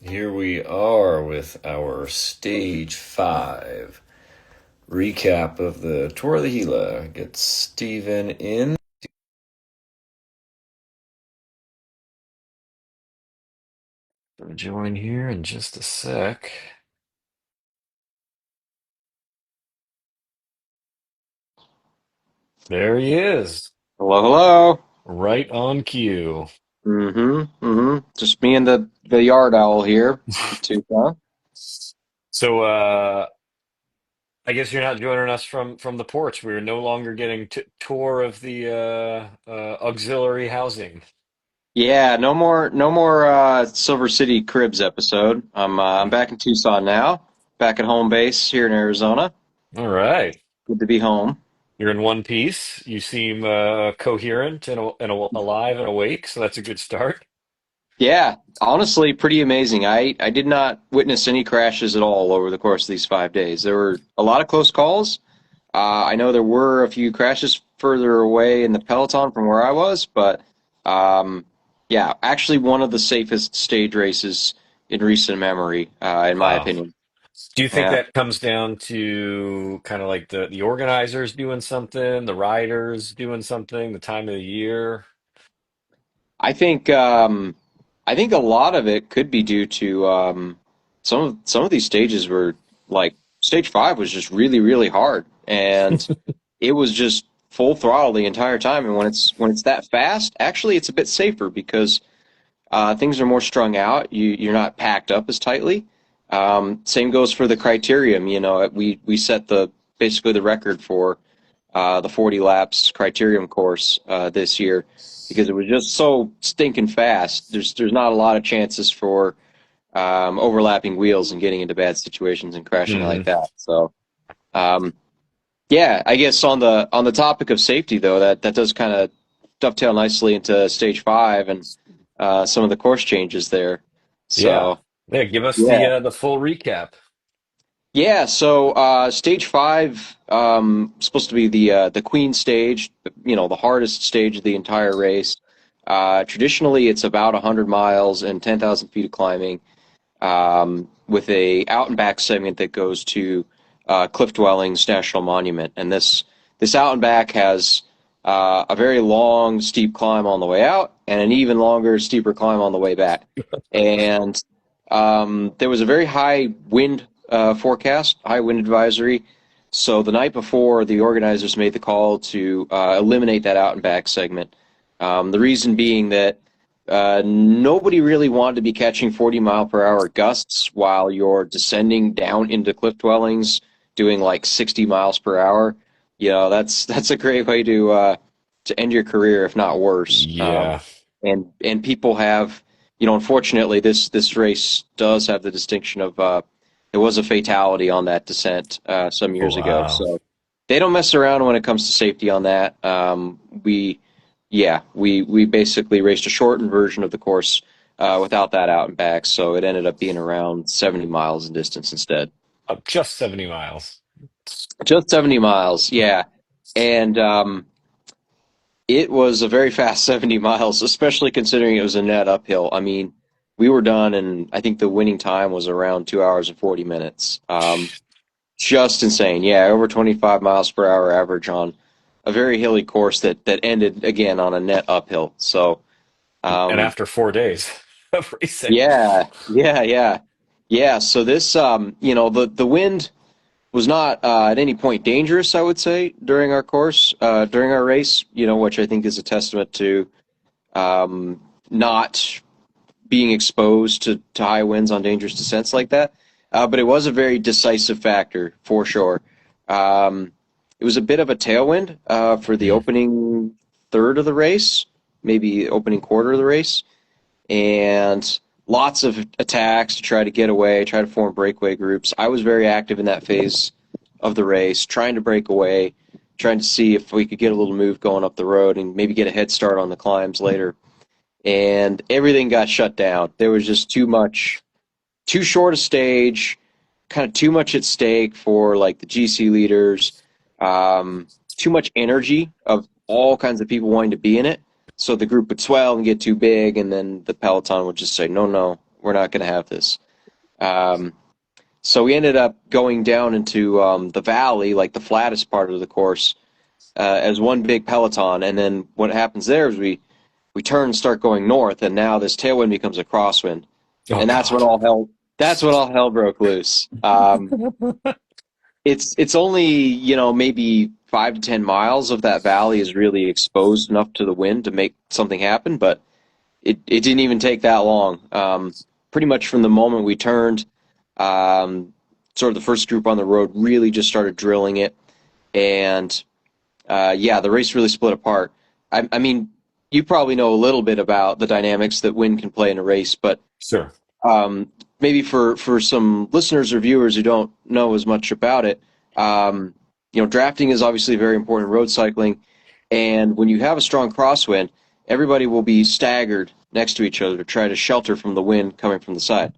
Here we are with our stage 5 recap of the Tour of the Gila. Get Steven in. Join here in just a sec. There he is, Hello, hello. right on cue. Just me and the yard owl here in Tucson. So, I guess you're not joining us from the porch. We're no longer getting tour of the auxiliary housing. Yeah, no more Silver City Cribs episode. I'm back in Tucson now, back at home base here in Arizona. All right. Good to be home. You're in one piece. You seem coherent and alive and awake, so that's a good start. Yeah, honestly, pretty amazing. I did not witness any crashes at all over the course of these 5 days. There were a lot of close calls. I know there were a few crashes further away in the peloton from where I was, but yeah, actually one of the safest stage races in recent memory, in my Wow. opinion. Do you think Yeah, that comes down to kind of like the organizers doing something, the riders doing something, the time of the year? I think um, I think a lot of it could be due to some of these stages were like stage five was just really hard, and it was just full throttle the entire time. And when it's that fast, actually, it's a bit safer because things are more strung out. You're not packed up as tightly. Same goes for the criterium. You know, we set the basically the record for the 40 laps criterium course this year because it was just so stinking fast. There's not a lot of chances for overlapping wheels and getting into bad situations and crashing like Hmm. that. So um, yeah, I guess on the topic of safety though, that does kind of dovetail nicely into stage five and some of the course changes there. Yeah. So Yeah, give us yeah, the full recap. yeah. So stage five supposed to be the queen stage, you know, the hardest stage of the entire race. Traditionally, it's about 100 miles and 10,000 feet of climbing, with a out and back segment that goes to Cliff Dwellings National Monument, and this out and back has a very long, steep climb on the way out, and an even longer, steeper climb on the way back. And there was a very high wind forecast, high wind advisory. So the night before, the organizers made the call to eliminate that out and back segment. The reason being that nobody really wanted to be catching 40-mile-per-hour gusts while you're descending down into cliff dwellings, doing like 60 miles per hour. You know, that's a great way to end your career, if not worse. Yeah. And people have, you know, unfortunately, this race does have the distinction of there was a fatality on that descent some Oh, years ago. wow. So they don't mess around when it comes to safety on that. We basically raced a shortened version of the course without that out and back, so it ended up being around 70 miles in distance instead. Just 70 miles. Just 70 miles, yeah. And it was a very fast 70 miles, especially considering it was a net uphill. I mean, we were done, and I think the winning time was around 2 hours and 40 minutes. Just insane. Yeah, over 25 miles per hour average on a very hilly course that ended again on a net uphill. So, And um, after 4 days of racing. yeah. So this, you know, the wind was not at any point dangerous, I would say, during our course, during our race, you know, which I think is a testament to not being exposed to high winds on dangerous descents like that. But it was a very decisive factor for sure. Um, it was a bit of a tailwind for the Mm. opening third of the race, maybe opening quarter of the race, and lots of attacks to try to get away, try to form breakaway groups. I was very active in that phase of the race, trying to break away, trying to see if we could get a little move going up the road and maybe get a head start on the climbs later. And everything got shut down. There was just too much, too short a stage, kind of too much at stake for like the GC leaders, too much energy of all kinds of people wanting to be in it. So the group would swell and get too big, and then the peloton would just say, "No, no, going to have this. Um, so we ended up going down into the valley, like the flattest part of the course, as one big peloton. And then what happens there is we turn and start going north, and now this tailwind becomes a crosswind, Oh and God. that's when all hell broke loose. It's only, maybe 5 to 10 miles of that valley is really exposed enough to the wind to make something happen, but it didn't even take that long. Pretty much from the moment we turned, um, sort of the first group on the road really just started drilling it, and yeah, the race really split apart. I mean, you probably know a little bit about the dynamics that wind can play in a race, but Sure. um, maybe for some listeners or viewers who don't know as much about it, um, drafting is obviously very important in road cycling, and when you have a strong crosswind, everybody will be staggered next to each other to try to shelter from the wind coming from the side.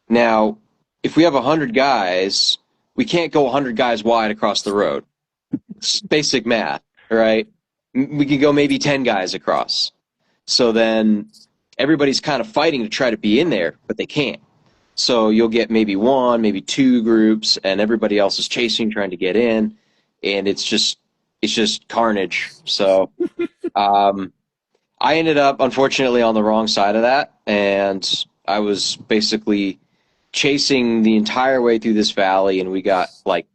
Now, if we have 100 guys, we can't go 100 guys wide across the road. It's basic math, right? We could go maybe 10 guys across. So then everybody's kind of fighting to try to be in there, but they can't. So you'll get maybe one, maybe two groups, and everybody else is chasing, trying to get in, and it's just carnage. So um, I ended up unfortunately on the wrong side of that, and I was basically chasing the entire way through this valley, and we got like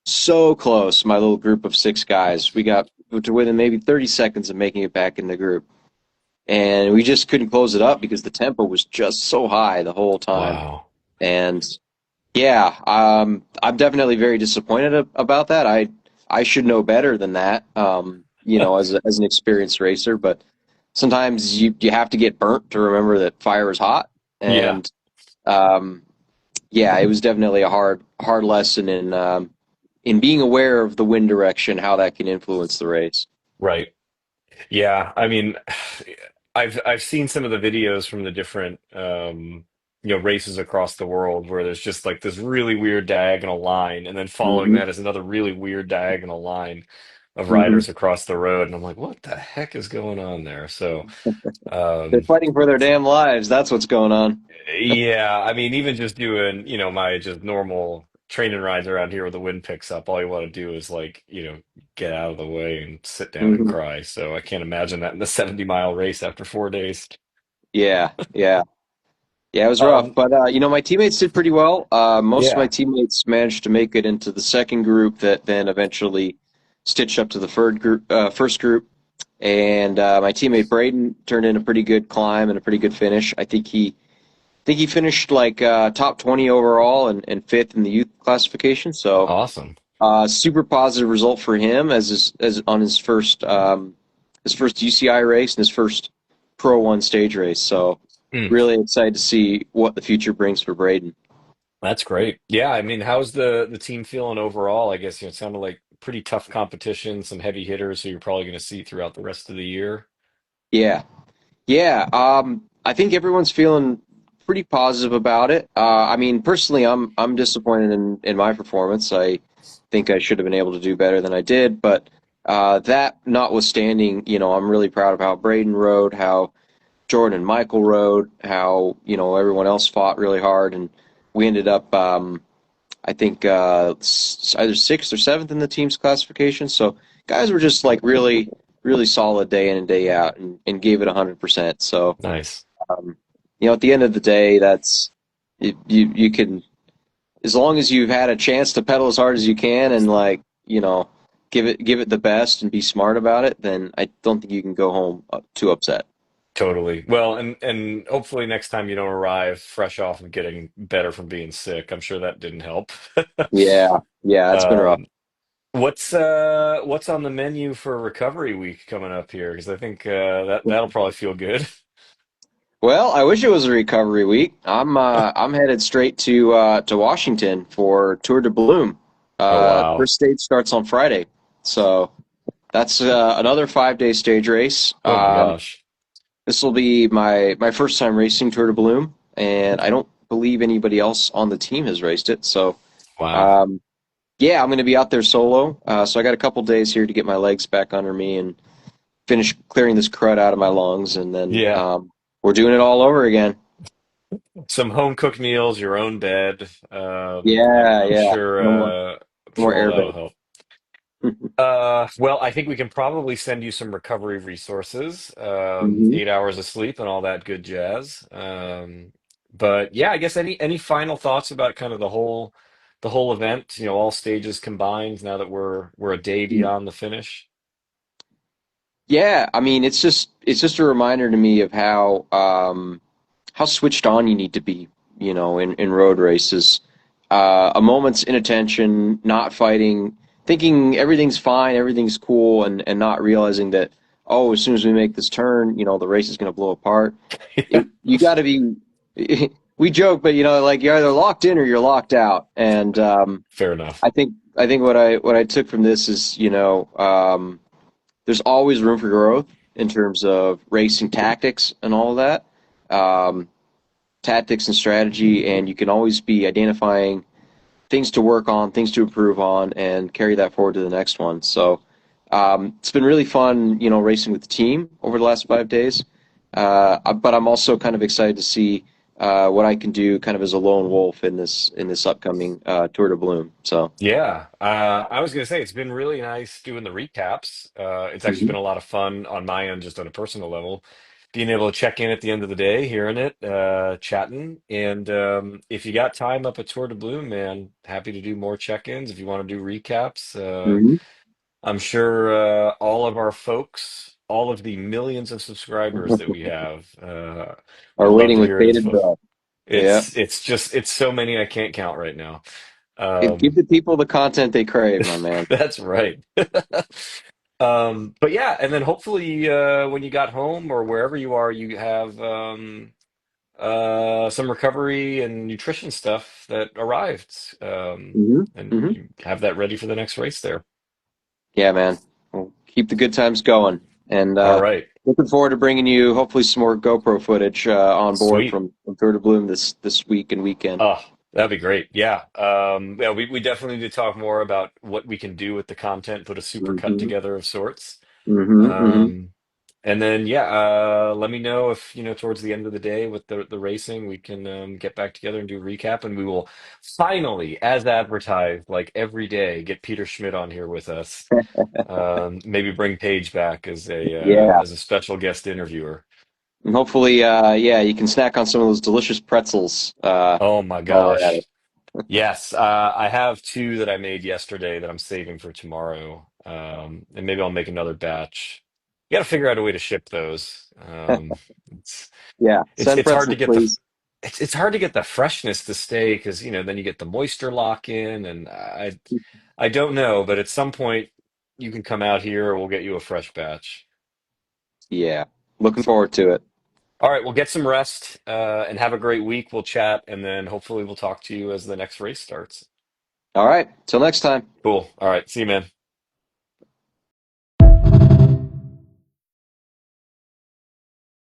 so close. My little group of 6 guys, we got to within maybe 30 seconds of making it back in the group, and we just couldn't close it up because the tempo was just so high the whole time. Wow. And yeah, I'm definitely very disappointed about that. I should know better than that, as an experienced racer. But sometimes you have to get burnt to remember that fire is hot. Yeah. And um, yeah, it was definitely a hard lesson in being aware of the wind direction, how that can influence the race. Right. Yeah, I mean, I've seen some of the videos from the different races across the world where there's just like this really weird diagonal line, and then following Hmm. that is another really weird diagonal line of Hmm. riders across the road, and I'm like, what the heck is going on there? So, They're um, fighting for their damn lives. That's what's going on. yeah, I mean, even just doing my just normal training rides around here where the wind picks up, all you want to do is like get out of the way and sit down and Hmm. cry. So I can't imagine that in the 70-mile race after 4 days. Yeah, yeah. Yeah, it was rough, Um, but my teammates did pretty well. Most of my yeah, teammates managed to make it into the second group that then eventually stitched up to the first group. And my teammate Braden turned in a pretty good climb and a pretty good finish. I think he finished like top 20 overall and fifth in the youth classification. So awesome. super positive result for him as on his first UCI race and his first Pro One stage race. So Mm, really excited to see what the future brings for Braden. that's great. Yeah, I mean, how's the team feeling overall? I guess it sounded like pretty tough competition, some heavy hitters who you're probably going to see throughout the rest of the year. Yeah, yeah. I think everyone's feeling pretty positive about it. I mean, personally, I'm disappointed in my performance. I think I should have been able to do better than I did, but that notwithstanding, I'm really proud of how Braden rode, how Jordan and Michael rode, how everyone else fought really hard, and we ended up, I think, either sixth or seventh in the team's classification. So guys were just like really, really solid day in and day out, and gave it 100%. So Nice. um, at the end of the day, that's you can, as long as you've had a chance to pedal as hard as you can and like give it the best and be smart about it, then I don't think you can go home too upset. Totally. Well, and hopefully next time you don't arrive fresh off of getting better from being sick. I'm sure that didn't help. Yeah, yeah, it's been rough. Um, what's on the menu for recovery week coming up here? Because I think that'll probably feel good. Well, I wish it was a recovery week. I'm headed straight to Washington for Tour de Bloom. Oh wow. First stage starts on Friday, so that's another 5 day stage race. Oh my gosh. This will be my first time racing Tour de Bloom, and I don't believe anybody else on the team has raced it. So Wow. um, yeah, I'm going to be out there solo. So I got a couple days here to get my legs back under me and finish clearing this crud out of my lungs, and then Yeah. we're doing it all over again. Some home cooked meals, your own bed. Yeah, I'm yeah. sure, I'm No sure more all that'll airbag. help. Well, I think we can probably send you some recovery resources, Hmm. 8 hours of sleep and all that good jazz. But yeah, I guess any final thoughts about kind of the whole event, all stages combined now that we're a day beyond the finish? Yeah, I mean, it's just a reminder to me of how switched on you need to be, in road races. A moment's inattention, not fighting, thinking everything's fine, everything's cool, and not realizing that, oh, as soon as we make this turn, the race is going to blow apart. Yeah, You got to be. We joke, but like you're either locked in or you're locked out. And fair enough. I think what I took from this is, there's always room for growth in terms of racing tactics and all of that, um, tactics and strategy, and you can always be identifying things to work on, things to improve on, and carry that forward to the next one. So it's been really fun, racing with the team over the last 5 days. But I'm also kind of excited to see what I can do, kind of as a lone wolf in this upcoming Tour de Bloom. So. Yeah, I was gonna say it's been really nice doing the recaps. It's actually been Mhm. a lot of fun on my end, just on a personal level, being able to check in at the end of the day, hearing it, chatting. And if you got time up at Tour de Bloom, man, happy to do more check-ins if you want to do recaps. Mhm. I'm sure all of our folks, all of the millions of subscribers that we have, Are would love waiting to with hear it as bated well. breath. Yeah. It's so many I can't count right now. Give Um, the people the content they crave, my man. That's right. But yeah, and then hopefully when you got home or wherever you are, you have some recovery and nutrition stuff that arrived. Hmm. And Hmm. you have that ready for the next race there. Yeah, man. Well, keep the good times going. And All right. looking forward to bringing you hopefully some more GoPro footage on board Sweet. from Tour de Bloom this week and weekend. Oh, that'd be great. Yeah. Yeah, we definitely need to talk more about what we can do with the content, put a super cut Hmm. together of sorts. Hmm. Hmm. Um, and then yeah, let me know if towards the end of the day with the racing, we can get back together and do a recap, and we will finally, as advertised, like every day, get Peter Schmidt on here with us. Maybe bring Paige back Yeah. as a special guest interviewer. And hopefully, yeah, you can snack on some of those delicious pretzels Oh my while we're at gosh. it. Yes, I have two that I made yesterday that I'm saving for tomorrow. And maybe I'll make another batch. You got to figure out a way to ship those. It's Yeah. it's Send it's hard to pretzels, get please. it's hard to get the freshness to stay because then you get the moisture lock in, and I don't know, but at some point you can come out here, we'll get you a fresh batch. Yeah. Looking forward to it. All right, well, get some rest and have a great week. We'll chat, and then hopefully we'll talk to you as the next race starts. All right. Till next time. Cool. All right, see you, man.